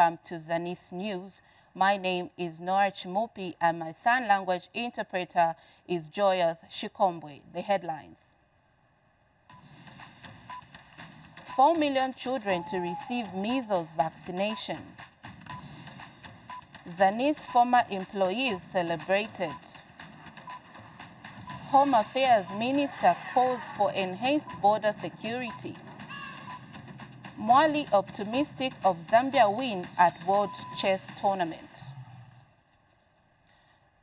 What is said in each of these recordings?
welcome to Zanis News. My name is Nora Chimupi and my sign language interpreter is Joyous Shikombwe. The headlines. 4 million children to receive measles vaccination. Zanis former employees celebrated. Home Affairs Minister calls for enhanced border security. Mwali optimistic of Zambia win at World Chess Tournament.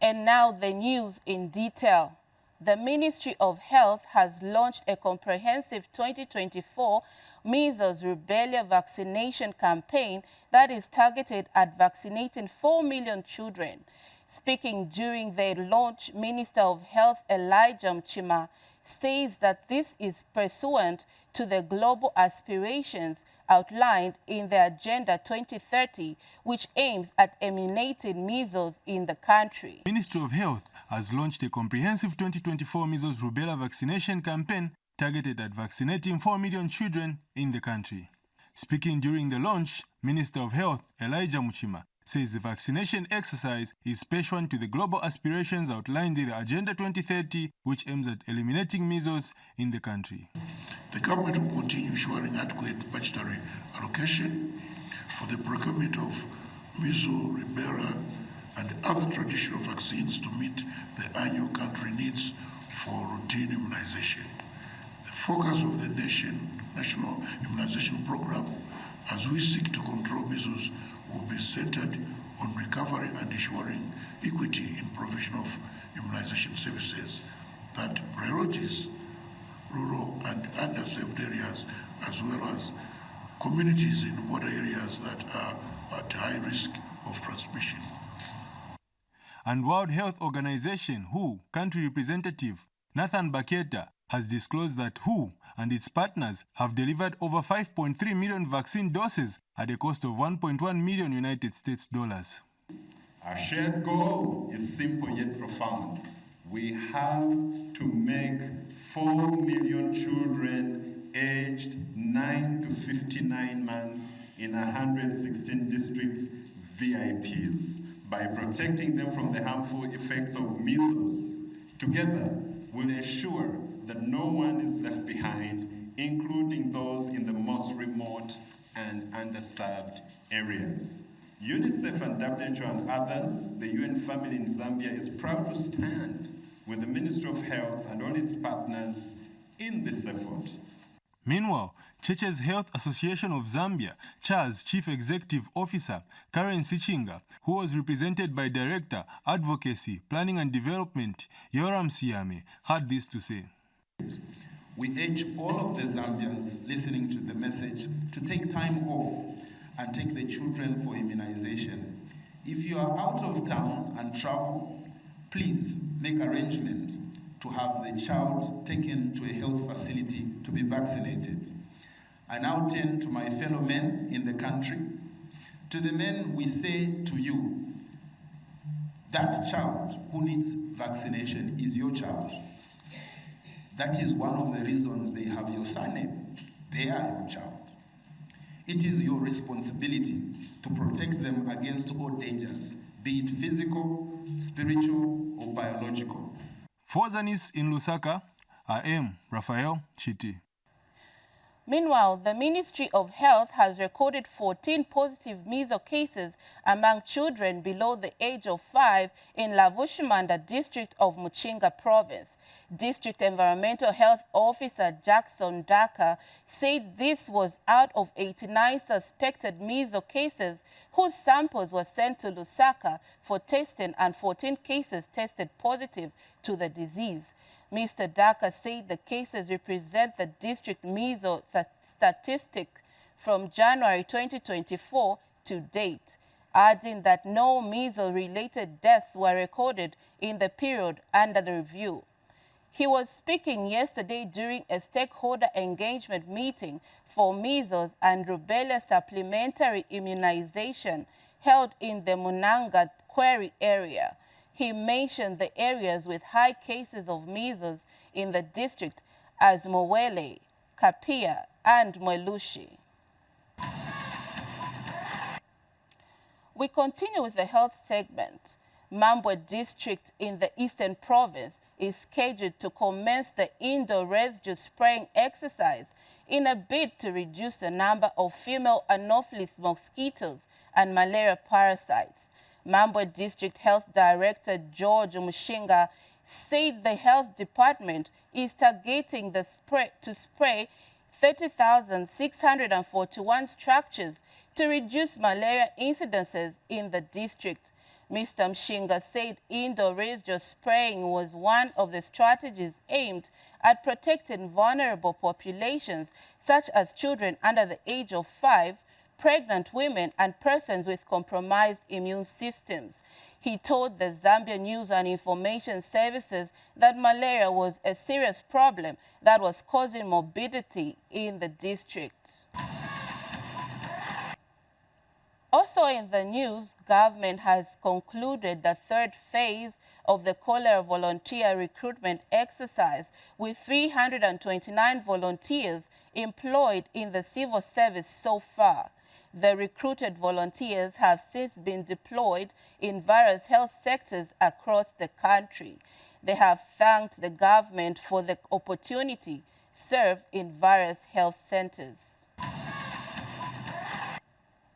And now the news in detail. The Ministry of Health has launched a comprehensive 2024 measles rubella vaccination campaign that is targeted at vaccinating 4 million children. Speaking during the launch, Minister of Health Elijah Mchima says that this is pursuant to the global aspirations outlined in the Agenda 2030, which aims at eliminating measles in the country. The Ministry of Health has launched a comprehensive 2024 measles rubella vaccination campaign targeted at vaccinating 4 million children in the country. Speaking during the launch, Minister of Health Elijah Mchima says the vaccination exercise is pursuant to the global aspirations outlined in the Agenda 2030, which aims at eliminating measles in the country. The government will continue ensuring adequate budgetary allocation for the procurement of measles, rubella, and other traditional vaccines to meet the annual country needs for routine immunization. The focus of the national immunization program, as we seek to control measles, will be centered on recovery and ensuring equity in provision of immunization services that priorities rural and underserved areas, as well as communities in border areas that are at high risk of transmission. And World Health Organization WHO country representative Nathan Baketa has disclosed that WHO and its partners have delivered over 5.3 million vaccine doses at a cost of 1.1 million United States dollars. Our shared goal is simple yet profound. We have to make 4 million children aged 9 to 59 months in 116 districts VIPs by protecting them from the harmful effects of measles. Together, we'll ensure that no one is left behind, including those in the most remote and underserved areas. UNICEF and WHO and others, the UN family in Zambia is proud to stand with the Ministry of Health and all its partners in this effort. Meanwhile, Churches Health Association of Zambia, CHA's Chief Executive Officer, Karen Sichinga, who was represented by Director, Advocacy, Planning and Development, Yoram Siame, had this to say. We urge all of the Zambians listening to the message to take time off and take the children for immunization. If you are out of town and travel, please make arrangement to have the child taken to a health facility to be vaccinated. I now turn to my fellow men in the country. To the men, we say to you, that child who needs vaccination is your child. That is one of the reasons they have your surname. They are your child. It is your responsibility to protect them against all dangers, be it physical, spiritual, or biological. For Zanis in Lusaka, I am Raphael Chiti. Meanwhile, the Ministry of Health has recorded 14 positive measles cases among children below the age of 5 in Lavushimanda district of Muchinga province. District Environmental Health Officer Jackson Daka said this was out of 89 suspected measles cases whose samples were sent to Lusaka for testing, and 14 cases tested positive to the disease. Mr. Daka said the cases represent the district measles statistic from January 2024 to date, adding that no measles-related deaths were recorded in the period under the review. He was speaking yesterday during a stakeholder engagement meeting for measles and rubella supplementary immunization held in the Munanga Quarry area. He mentioned the areas with high cases of measles in the district as Mowele, Kapia, and Mwelushi. We continue with the health segment. Mambwe district in the Eastern Province is scheduled to commence the indoor residue spraying exercise in a bid to reduce the number of female Anopheles mosquitoes and malaria parasites. Mambwe District Health Director George Mushinga said the health department is targeting to spray 30,641 structures to reduce malaria incidences in the district. Mr. Mshinga said indoor residue spraying was one of the strategies aimed at protecting vulnerable populations such as children under the age of 5, pregnant women and persons with compromised immune systems. He told the Zambia News and Information Services that malaria was a serious problem that was causing morbidity in the district. Also in the news, government has concluded the third phase of the cholera volunteer recruitment exercise with 329 volunteers employed in the civil service so far. The recruited volunteers have since been deployed in various health sectors across the country. They have thanked the government for the opportunity served in various health centers.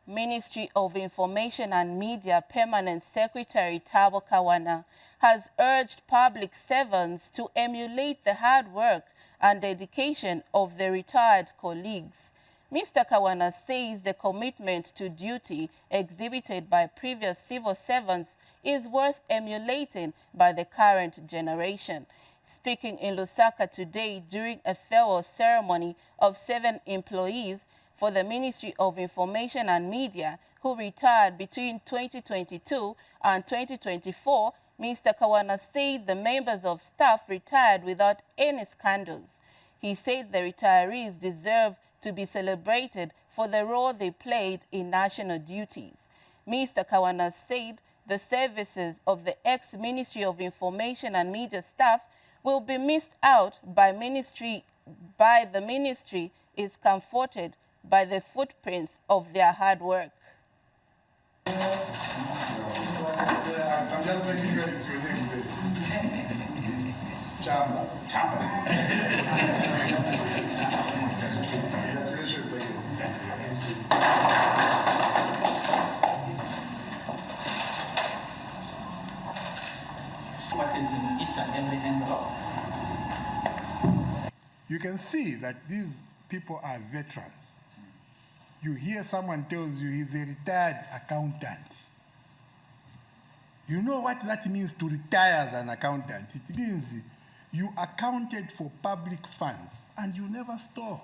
Ministry of Information and Media Permanent Secretary Thabo Kawana has urged public servants to emulate the hard work and dedication of their retired colleagues. Mr. Kawana says the commitment to duty exhibited by previous civil servants is worth emulating by the current generation. Speaking in Lusaka today during a farewell ceremony of 7 employees for the Ministry of Information and Media who retired between 2022 and 2024, Mr. Kawana said the members of staff retired without any scandals. He said the retirees deserve to be celebrated for the role they played in national duties. Mr. Kawana said the services of the ex-Ministry of Information and Media staff will be missed out by the ministry is comforted by the footprints of their hard work. I'm just making sure it's your name there. Chamba. Congratulations again. What is in each and every envelope? You can see that these people are veterans. You hear someone tells you he's a retired accountant. You know what that means to retire as an accountant? It means you accounted for public funds and you never stole.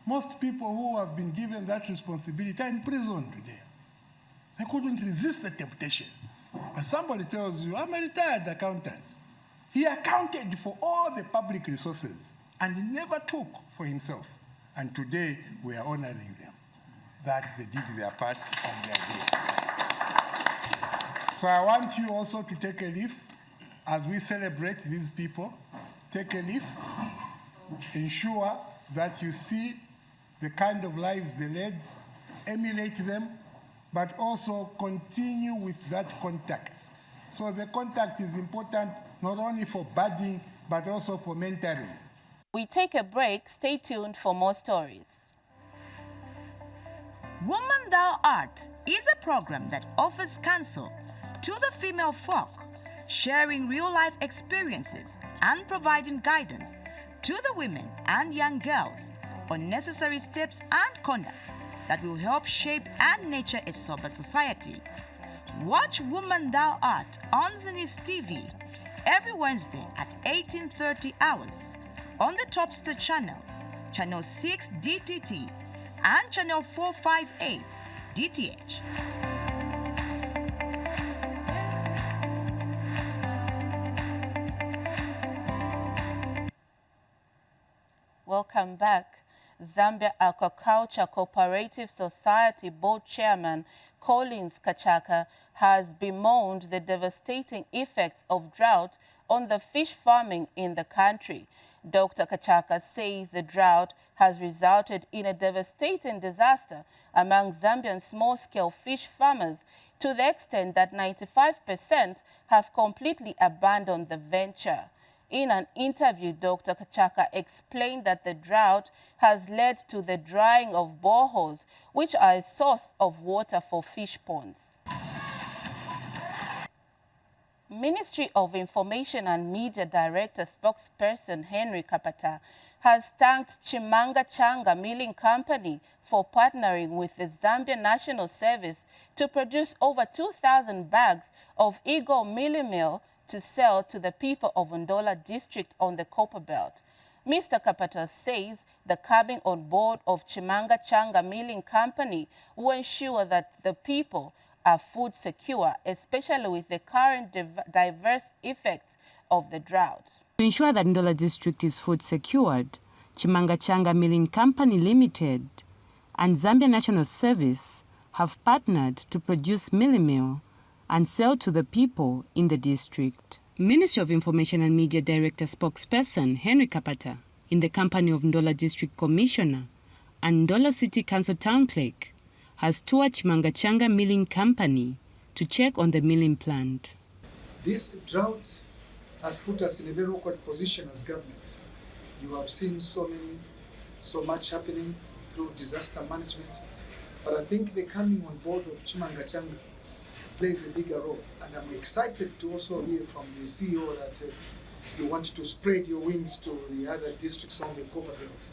Most people who have been given that responsibility are in prison today. They couldn't resist the temptation. And somebody tells you, I'm a retired accountant. He accounted for all the public resources and he never took for himself. And today we are honoring them, that they did their part and they are here. So I want you also to take a leaf as we celebrate these people. Take a leaf, ensure that you see the kind of lives they led, emulate them, but also continue with that contact. So the contact is important not only for budding, but also for mentoring. We take a break. Stay tuned for more stories. Woman Thou Art is a program that offers counsel to the female folk, sharing real-life experiences and providing guidance to the women and young girls on necessary steps and conducts that will help shape and nurture a sober society. Watch Woman Thou Art on Zanis TV every Wednesday at 18:30 hours on the Topstar channel, channel 6 DTT, and channel 458 DTH. Welcome back. Zambia Aquaculture Cooperative Society Board Chairman Collins Kachaka has bemoaned the devastating effects of drought on the fish farming in the country. Dr. Kachaka says the drought has resulted in a devastating disaster among Zambian small-scale fish farmers to the extent that 95% have completely abandoned the venture. In an interview, Dr. Kachaka explained that the drought has led to the drying of boreholes, which are a source of water for fish ponds. Ministry of Information and Media Director spokesperson Henry Kapata has thanked Zambia-China Milling Company for partnering with the Zambia National Service to produce over 2,000 bags of Eagle milling meal to sell to the people of Ndola district on the Copper Belt. Mr. Kapata says the coming on board of Zambia-China Milling Company will ensure that the people are food secure, especially with the current diverse effects of the drought. To ensure that Ndola district is food secured, Zambia-China Milling Company Limited and Zambia National Service have partnered to produce milling meal and sell to the people in the district. Ministry of Information and Media Director spokesperson Henry Kapata, in the company of Ndola District Commissioner and Ndola City Council Town Clerk, has toured Zambia-China Milling Company to check on the milling plant. This drought has put us in a very awkward position as government. You have seen so much happening through disaster management, but I think the coming on board of Zambia-China plays a bigger role. And I'm excited to also hear from the CEO that you want to spread your wings to the other districts on the Copper Belt.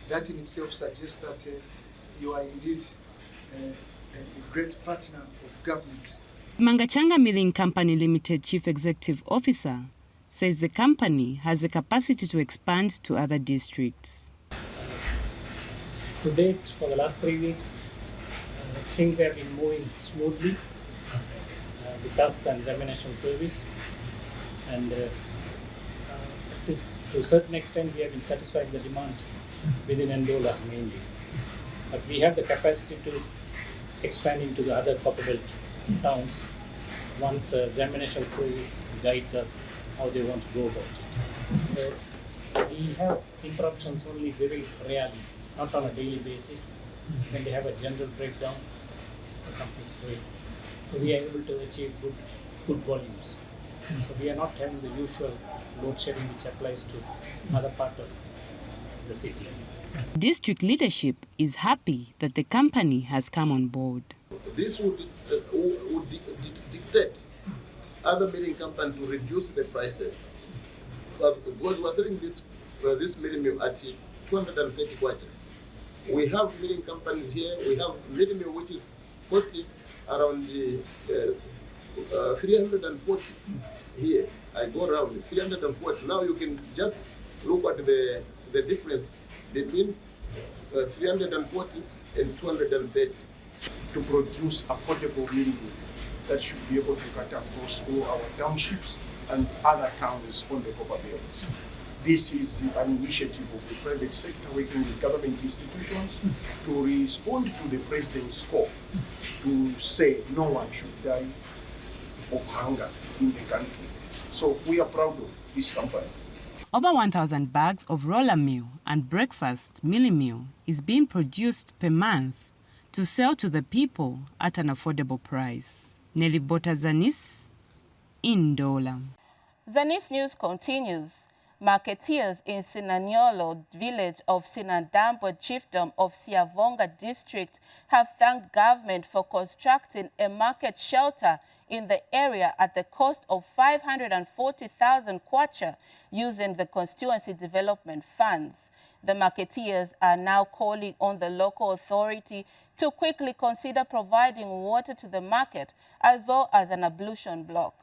That in itself suggests that you are indeed a great partner of government. Zambia-China Milling Company Limited Chief Executive Officer says the company has the capacity to expand to other districts. To date, for the last 3 weeks, things have been moving smoothly with us and Zambia National Service, and to a certain extent we have been satisfying the demand within Ndola mainly. But we have the capacity to expand into the other Copper Belt towns once Zambia National Service guides us how they want to go about it. So we have interruptions only very rarely, not on a daily basis, when they have a general breakdown or something's going. So we are able to achieve good volumes. So we are not having the usual load shedding which applies to other part of the city. District leadership is happy that the company has come on board. This would dictate other milling companies to reduce the prices. Because we are selling this milling meal at 230 kwacha. We have milling companies here. We have milling meal which is costing around 340 here. I go around 340. Now you can just look at the difference between 340 and 230. To produce affordable milling that should be able to cut across all our townships and other towns on the Copper Belt. This is an initiative of the private sector working with government institutions to respond to the president's call to say no one should die of hunger in the country. So we are proud of this company. Over 1,000 bags of roller meal and breakfast milling meal is being produced per month to sell to the people at an affordable price. Nelly Bota, Zanis, in Ndola. Zanis News continues. Marketeers in Sinanyolo village of Sinandambo chiefdom of Siavonga district have thanked government for constructing a market shelter in the area at the cost of 540,000 kwacha using the constituency development funds. The marketeers are now calling on the local authority to quickly consider providing water to the market as well as an ablution block.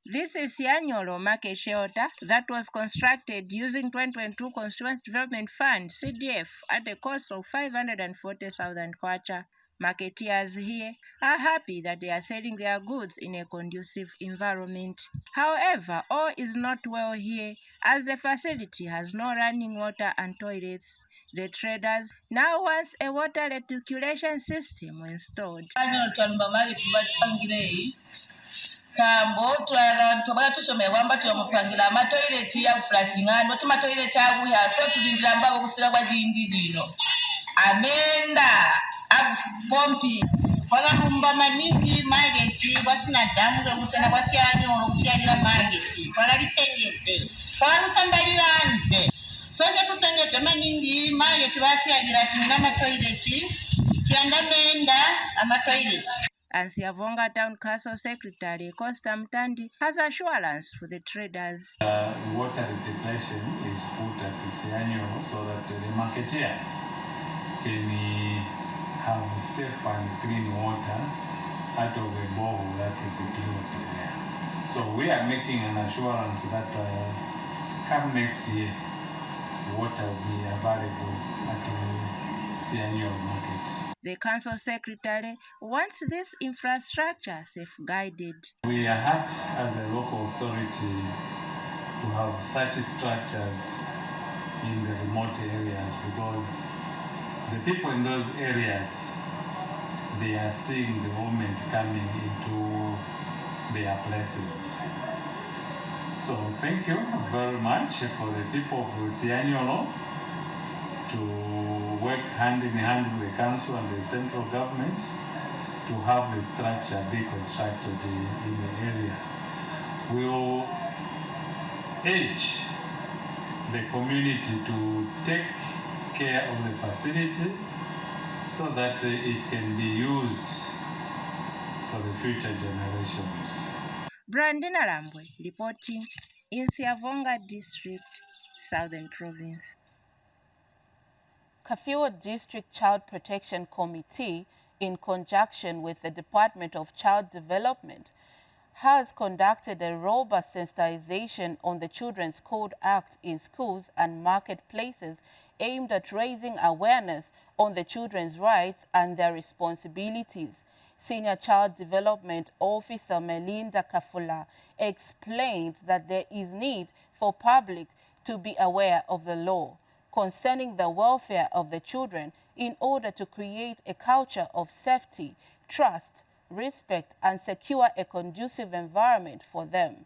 This is Sianyolo market shelter that was constructed using 2022 Constituency Development Fund, CDF, at the cost of 540,000 kwacha. Marketeers here are happy that they are selling their goods in a conducive environment. However, all is not well here as the facility has no running water and toilets. The traders now want a water reticulation system installed. kambo twabala tusomebwa mba tyomupangira amatoileti ya flushingano timatoileti abuya so tulindira mbabo kusira kwa jindi zino amenda pompi Pagalumba maniki mageti wasina damu lwemusana wasyanyo okutyalira mageti pagalipengedde pagalusambaliranze soja tupengedde maningi mageti batyalira tulina amatoileti tuyanda menda amatoileti. Ansiyavonga Town Council Secretary Costa Mtandi has assurance for the traders. Water integration is put at Isianyo so that the marketeers can have safe and clean water out of a bowl that will be delivered there. So we are making an assurance that come next year, water will be available at the Isianyo market. The council secretary wants this infrastructure safeguarded. We are happy as a local authority to have such structures in the remote areas because the people in those areas, they are seeing the movement coming into their places. So thank you very much for the people of Isianyo to work hand in hand with the council and the central government to have the structure be constructed in the area. We will urge the community to take care of the facility so that it can be used for the future generations. Brandina Lambwe reporting in Siavonga District, Southern Province. Kafue District Child Protection Committee, in conjunction with the Department of Child Development, has conducted a robust sensitization on the Children's Code Act in schools and marketplaces aimed at raising awareness on the children's rights and their responsibilities. Senior Child Development Officer Melinda Kafula explained that there is need for public to be aware of the law concerning the welfare of the children in order to create a culture of safety, trust, respect, and secure a conducive environment for them.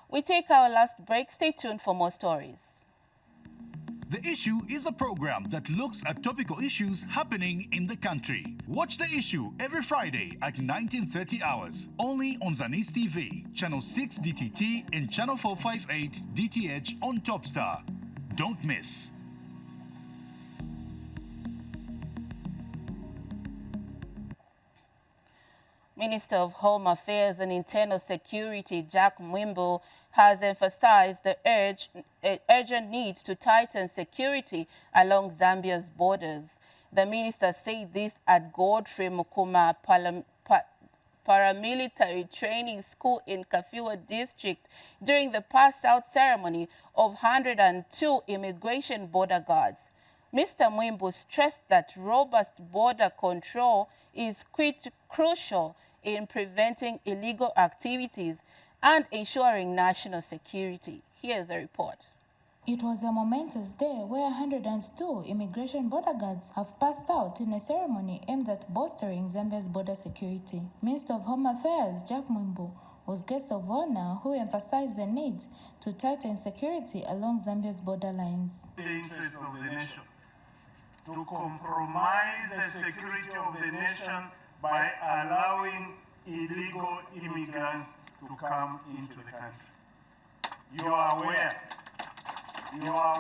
We take our last break. Stay tuned for more stories. The Issue is a program that looks at topical issues happening in the country. Watch The Issue every Friday at 19:30 hours, only on Zanis TV, Channel 6 DTT and Channel 458 DTH on Topstar. Don't miss. Minister of Home Affairs and Internal Security Jack Mwimbo has emphasized the urgent need to tighten security along Zambia's borders. The minister said this at Godfrey Mukuma Paramilitary Training School in Kafue District during the pass-out ceremony of 102 immigration border guards. Mr. Mwimbo stressed that robust border control is crucial in preventing illegal activities and ensuring national security. Here's a report. It was a momentous day where 102 immigration border guards have passed out in a ceremony aimed at bolstering Zambia's border security. Minister of Home Affairs Jack Mwimbo was guest of honor who emphasized the need to tighten security along Zambia's border lines. The interest of the nation, to compromise the security of the nation by allowing illegal immigrants to come into the country. You are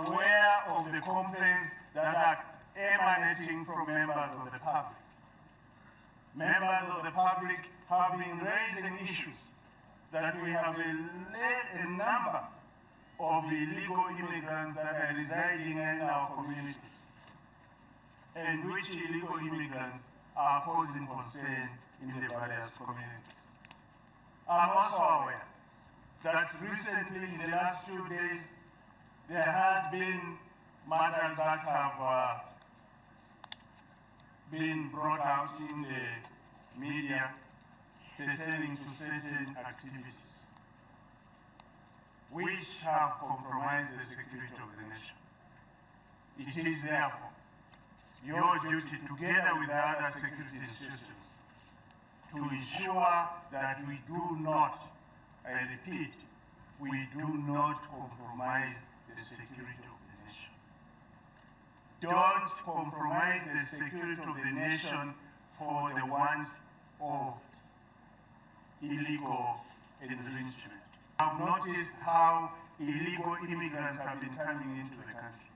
aware of the complaints that are emanating from members of the public. Members of the public have been raising issues that we have a number of illegal immigrants that are residing in our communities, and which illegal immigrants are causing concern in the various communities. I'm also aware that recently, in the last few days, there have been matters that have been brought out in the media pertaining to certain activities which have compromised the security of the nation. It is therefore your duty, together with the other security institutions, to ensure that we do not, I repeat, we do not compromise the security of the nation. Don't compromise the security of the nation for the want of illegal enrichment. I've noticed how illegal immigrants have been coming into the country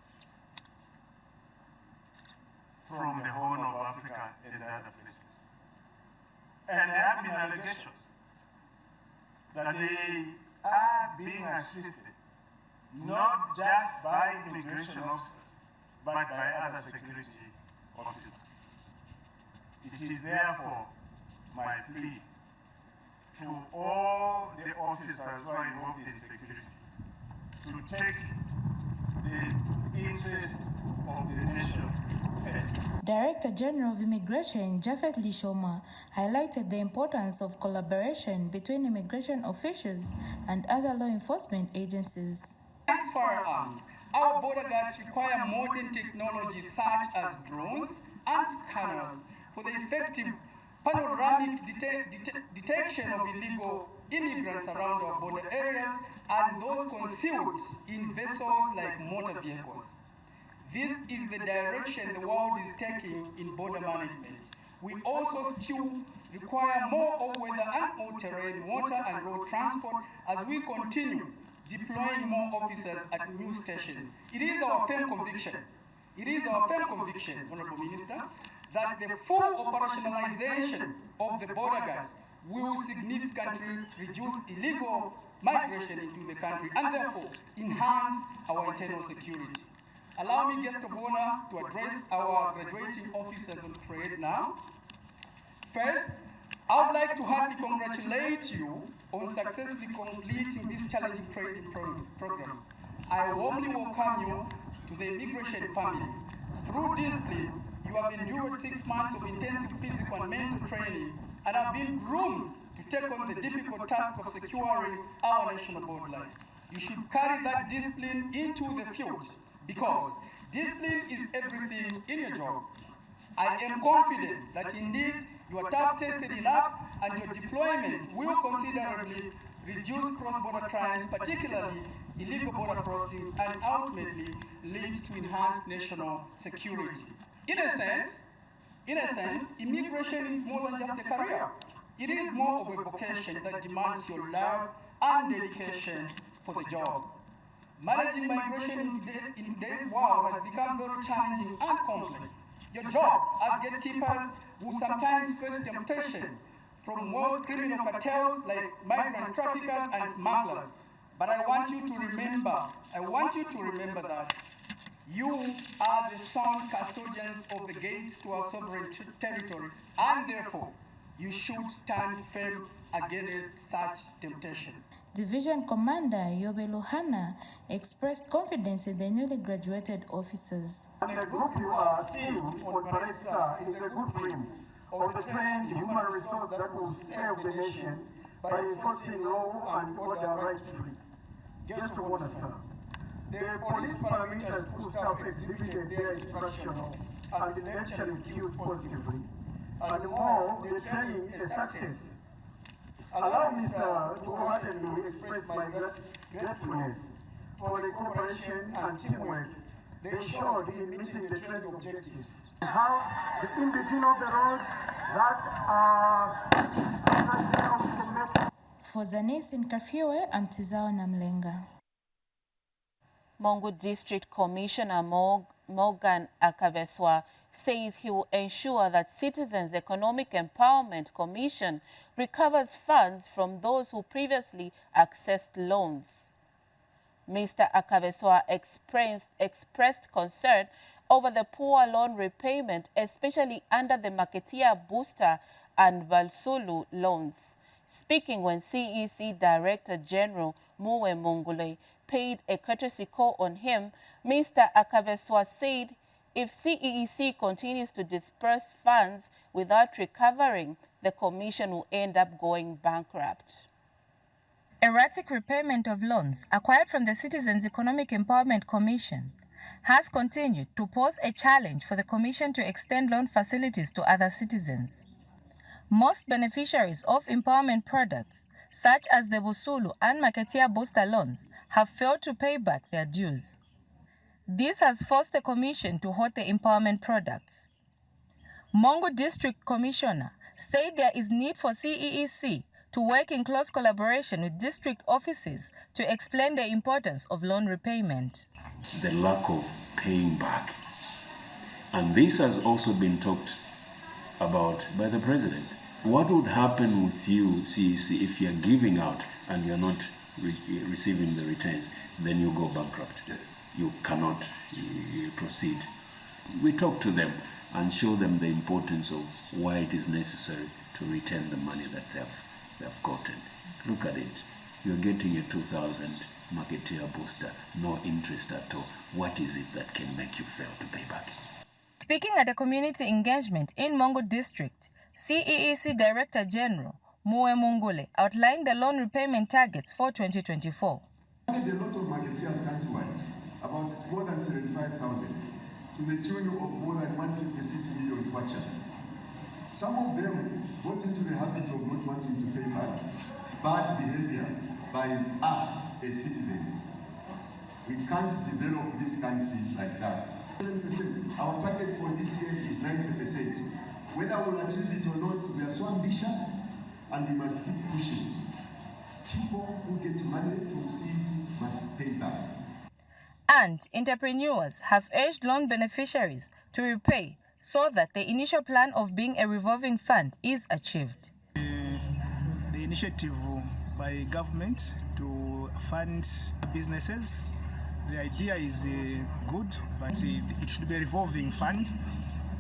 from the Horn of Africa and other places. And there have been allegations that they are being assisted not just by immigration officers, but by other security officers. It is therefore my plea to all the officers who are involved in security to take the interest of the nation first. Director General of Immigration Japhet Lishoma highlighted the importance of collaboration between immigration officials and other law enforcement agencies. As firearms, our border guards require modern technology such as drones and scanners for the effective panoramic detection of illegal immigrants around our border areas and those concealed in vessels like motor vehicles. This is the direction the world is taking in border management. We also still require more all-weather and all-terrain water and road transport as we continue deploying more officers at new stations. It is our firm conviction, Honorable Minister, that the full operationalization of the border guards will significantly reduce illegal migration into the country and therefore enhance our internal security. Allow me, guest of honor, to address our graduating officers on parade now. First, I would like to heartily congratulate you on successfully completing this challenging training program. I warmly welcome you to the immigration family. Through discipline, you have endured 6 months of intensive physical and mental training and have been groomed to take on the difficult task of securing our national borderline. You should carry that discipline into the field because discipline is everything in your job. I am confident that indeed you are tough tested enough and your deployment will considerably reduce cross-border crimes, particularly illegal border crossings, and ultimately lead to enhanced national security. In a sense, immigration is more than just a career. It is more of a vocation that demands your love and dedication for the job. Managing migration in today's world has become very challenging and complex. Your job as gatekeepers will sometimes face temptation from wealth criminal cartels like migrant traffickers and smugglers. But I want you to remember that you are the sole custodians of the gates to our sovereign territory, and therefore you should stand firm against such temptations. Division Commander Yobe Luhana expressed confidence in the newly graduated officers. The group you are seeing on parade, sir, is a good print of the trained human resource that will serve the nation by enforcing law and order rightfully. Guest of honor, sir. The police paramilitary school staff exhibited their instructional and lecturing skills positively, and more, the training is a success. Allow me, sir, to heartily express my gratefulness for the cooperation and teamwork they showed in meeting the training objectives. How the in between of the road that For Zanis in Kafiewe, I'm Tizao Namlenga. Mongu District Commissioner Morgan Akaveswa says he will ensure that Citizens Economic Empowerment Commission recovers funds from those who previously accessed loans. Mr. Akaveswa expressed concern over the poor loan repayment, especially under the Marketia Booster and Valsulu loans. Speaking when CEC Director General Muwe Mongule paid a courtesy call on him, Mr. Akaveswa said if CEC continues to disperse funds without recovering, the Commission will end up going bankrupt. Erratic repayment of loans acquired from the Citizens Economic Empowerment Commission has continued to pose a challenge for the Commission to extend loan facilities to other citizens. Most beneficiaries of empowerment products, such as the Busulu and Maketia booster loans, have failed to pay back their dues. This has forced the Commission to halt the empowerment products. Mongo District Commissioner said there is need for CEEC to work in close collaboration with district offices to explain the importance of loan repayment. The lack of paying back. And this has also been talked about by the President. What would happen with you, CEC, if you're giving out and you're not receiving the returns? Then you go bankrupt. You cannot proceed. We talk to them and show them the importance of why it is necessary to return the money that they've gotten. Look at it. You're getting a 2,000 Marketeer booster, no interest at all. What is it that can make you fail to pay back? Speaking at a community engagement in Mongo District, CEEC Director General Mue Mungule outlined the loan repayment targets for 2024. We had a lot of marketeers countrywide, about more than 75,000, to the tune of more than 156 million kwacha. Some of them got into the habit of not wanting to pay back, bad behavior by us as citizens. We can't develop this country like that. 7%. Our target for this year is 90%. Whether we'll achieve it or not, we are so ambitious and we must keep pushing. People who get money from CEC must pay back. And entrepreneurs have urged loan beneficiaries to repay so that the initial plan of being a revolving fund is achieved. The initiative by government to fund businesses, the idea is good, but it should be a revolving fund,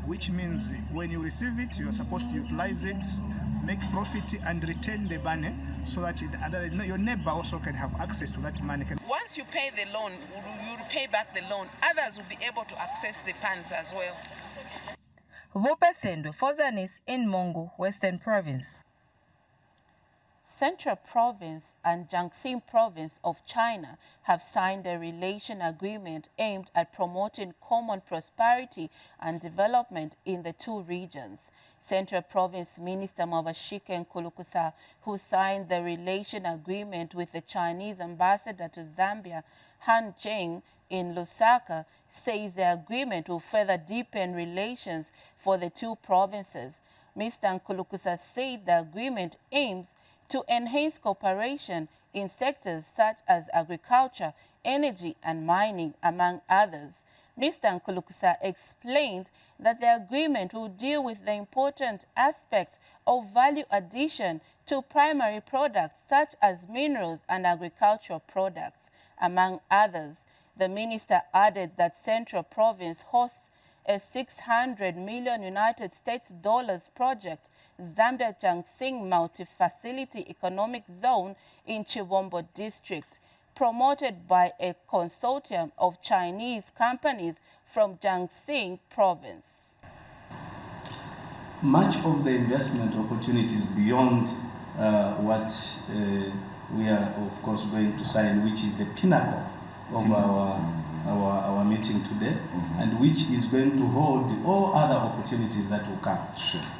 which means when you receive it, you are supposed to utilize it, make profit and return the money so that your neighbor also can have access to that money. Once you pay the loan, you pay back the loan, others will be able to access the funds as well. Wopesendwe for Zanis in Mongo, Western Province. Central Province and Jiangxi Province of China have signed a relation agreement aimed at promoting common prosperity and development in the two regions. Central Province Minister Mavashike Nkulukusa, who signed the relation agreement with the Chinese ambassador to Zambia, Han Zheng, in Lusaka, says the agreement will further deepen relations for the two provinces. Mr. Nkulukusa said the agreement aims to enhance cooperation in sectors such as agriculture, energy and mining, among others. Mr. Nkulukusa explained that the agreement will deal with the important aspect of value addition to primary products such as minerals and agricultural products, among others. The minister added that Central Province hosts a $600 million United States project, Zambia-China Multi-Facility Economic Zone in Chivombo District, promoted by a consortium of Chinese companies from Jiangxi Province. Much of the investment opportunities beyond what we are, of course, going to sign, which is the pinnacle of our meeting today, and which is going to hold all other opportunities that will come,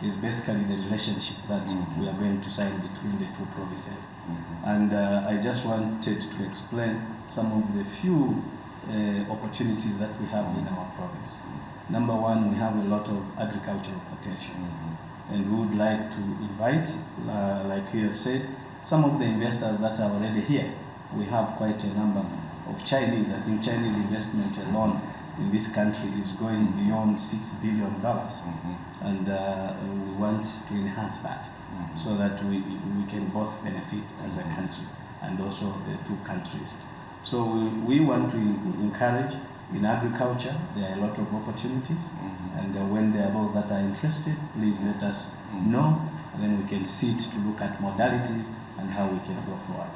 is basically the relationship that we are going to sign between the two provinces. And I just wanted to explain some of the few opportunities that we have in our province. Number one, we have a lot of agricultural potential, and we would like to invite, like you have said, some of the investors that are already here. We have quite a number of Chinese. I think Chinese investment alone in this country is going beyond $6 billion, and we want to enhance that so that we can both benefit as a country and also the two countries. So we want to encourage in agriculture. There are a lot of opportunities, and when there are those that are interested, please let us know, and then we can sit to look at modalities and how we can go forward.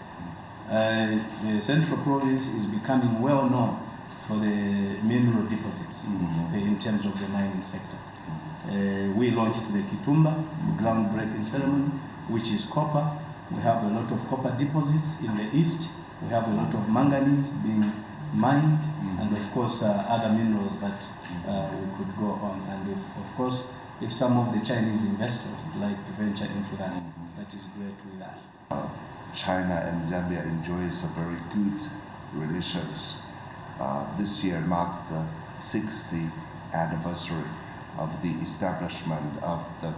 The Central Province is becoming well known for the mineral deposits in terms of the mining sector. We launched the Kitumba groundbreaking ceremony, which is copper. We have a lot of copper deposits in the east. We have a lot of manganese being mined, and of course other minerals that we could go on. And of course if some of the Chinese investors would like to venture into that, that is great with us. China and Zambia enjoys a very good relations. This year marks the 60th anniversary of the establishment of the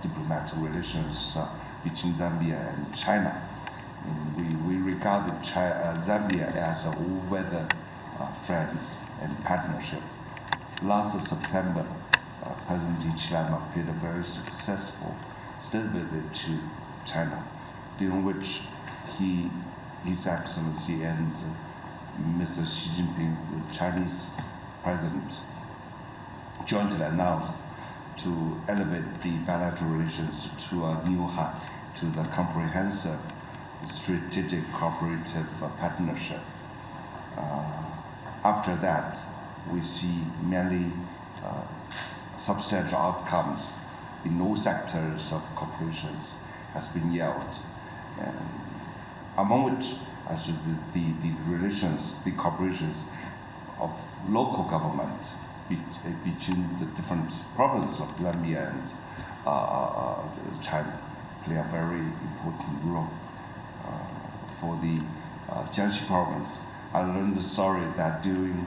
diplomatic relations between Zambia and China. And we regard Zambia as a all-weather friends and partnership. Last September, President Hichilema paid a very successful state visit to China, during which His Excellency and Mr. Xi Jinping, the Chinese president, jointly announced to elevate the bilateral relations to a new height, to the comprehensive strategic cooperative partnership. After that, we see many substantial outcomes in all sectors of cooperations has been yielded, and among which as the relations, the cooperations of local government between the different provinces of Zambia and China play a very important role. For the Jiangxi province, I learned the story that during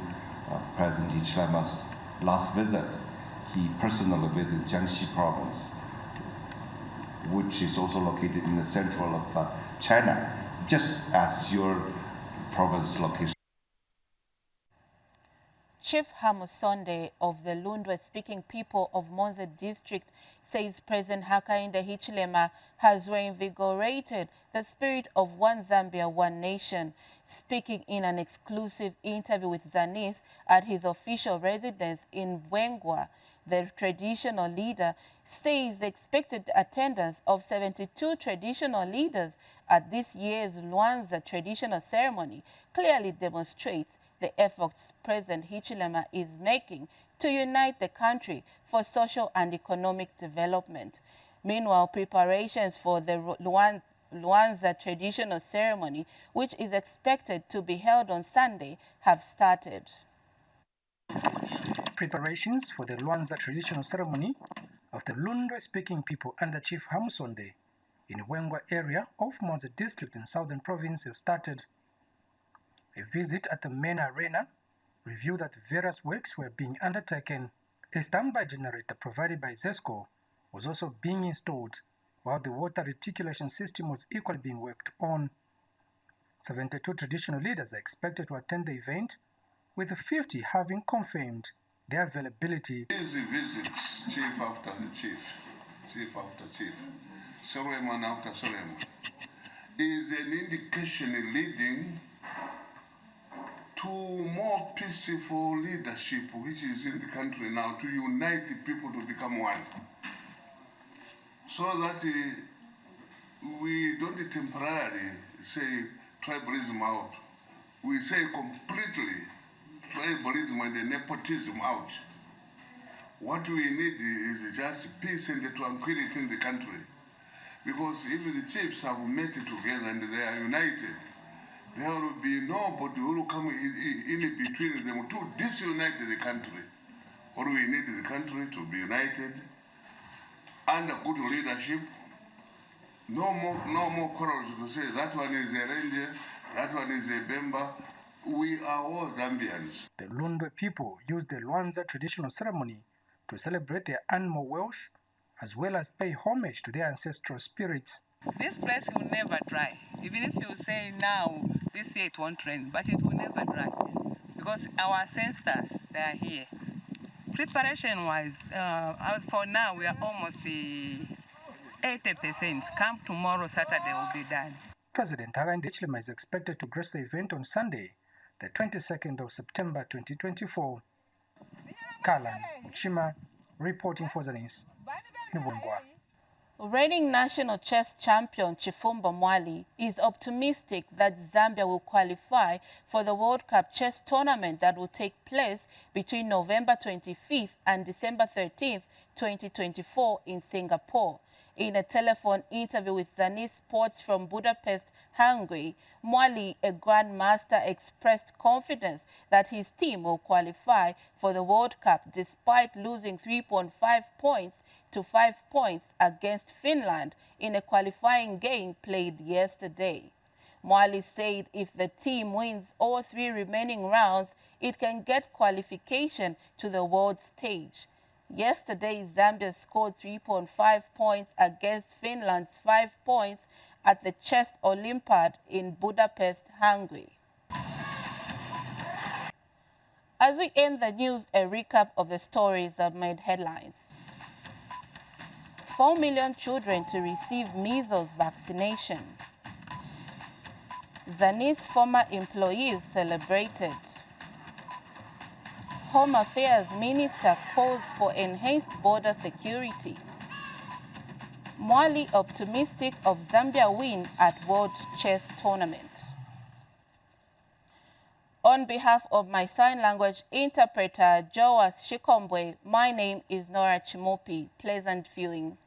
President Hichilema's last visit, he personally visited Jiangxi province, which is also located in the central of China, just as your province location. Chief Hamusonde of the Lundwe-speaking people of Monza district says President Hakainde Hichilema has reinvigorated the spirit of One Zambia, One Nation. Speaking in an exclusive interview with Zanis at his official residence in Bwengwa, the traditional leader says the expected attendance of 72 traditional leaders at this year's Lwanza traditional ceremony clearly demonstrates the efforts President Hichilema is making to unite the country for social and economic development. Meanwhile, preparations for the Lwanza traditional ceremony, which is expected to be held on Sunday, have started. Preparations for the Lwanza traditional ceremony of the Lundwe-speaking people under Chief Hamusonde in Wengwa area of Monza district in Southern Province have started. A visit at the main arena revealed that various works were being undertaken. A standby generator provided by ZESCO was also being installed, while the water reticulation system was equally being worked on. 72 traditional leaders are expected to attend the event, with 50 having confirmed their availability. These visits, chief after chief, chief after chief, ceremony after ceremony, is an indication leading to more peaceful leadership which is in the country now, to unite the people to become one. So that we don't temporarily say tribalism out. We say completely tribalism and the nepotism out. What we need is just peace and the tranquility in the country. Because if the chiefs have met together and they are united, there will be nobody who will come in between them to disunite the country. Or we need the country to be united under good leadership. No more quarrels to say that one is a Ranger, that one is a Bemba. We are all Zambians. The Lundwe people use the Lwanza traditional ceremony to celebrate their animal wealth, as well as pay homage to their ancestral spirits. This place will never dry. Even if you say now, this year it won't rain, but it will never dry. Because our ancestors, they are here. Preparation-wise, as for now, we are almost 80%. Come tomorrow, Saturday, will be done. President Hakainde Hichilema is expected to grace the event on Sunday, the 22nd of September 2024. Kalan Uchima, reporting for Zanis in Bwengwa. Reigning national chess champion Chifumba Mwali is optimistic that Zambia will qualify for the World Cup chess tournament that will take place between November 25th and December 13th, 2024 in Singapore. In a telephone interview with Zanis Sports from Budapest, Hungary, Mwali, a grandmaster, expressed confidence that his team will qualify for the World Cup despite losing 3.5 points to 5 points against Finland in a qualifying game played yesterday. Mwali said if the team wins all 3 remaining rounds, it can get qualification to the world stage. Yesterday, Zambia scored 3.5 points against Finland's 5 points at the Chess Olympiad in Budapest, Hungary. As we end the news, a recap of the stories that made headlines. 4 million children to receive measles vaccination. Zanis former employees celebrated. Home Affairs Minister calls for enhanced border security. Mwali optimistic of Zambia win at World Chess Tournament. On behalf of my sign language interpreter, Joas Shikombwe, my name is Nora Chimopi. Pleasant viewing.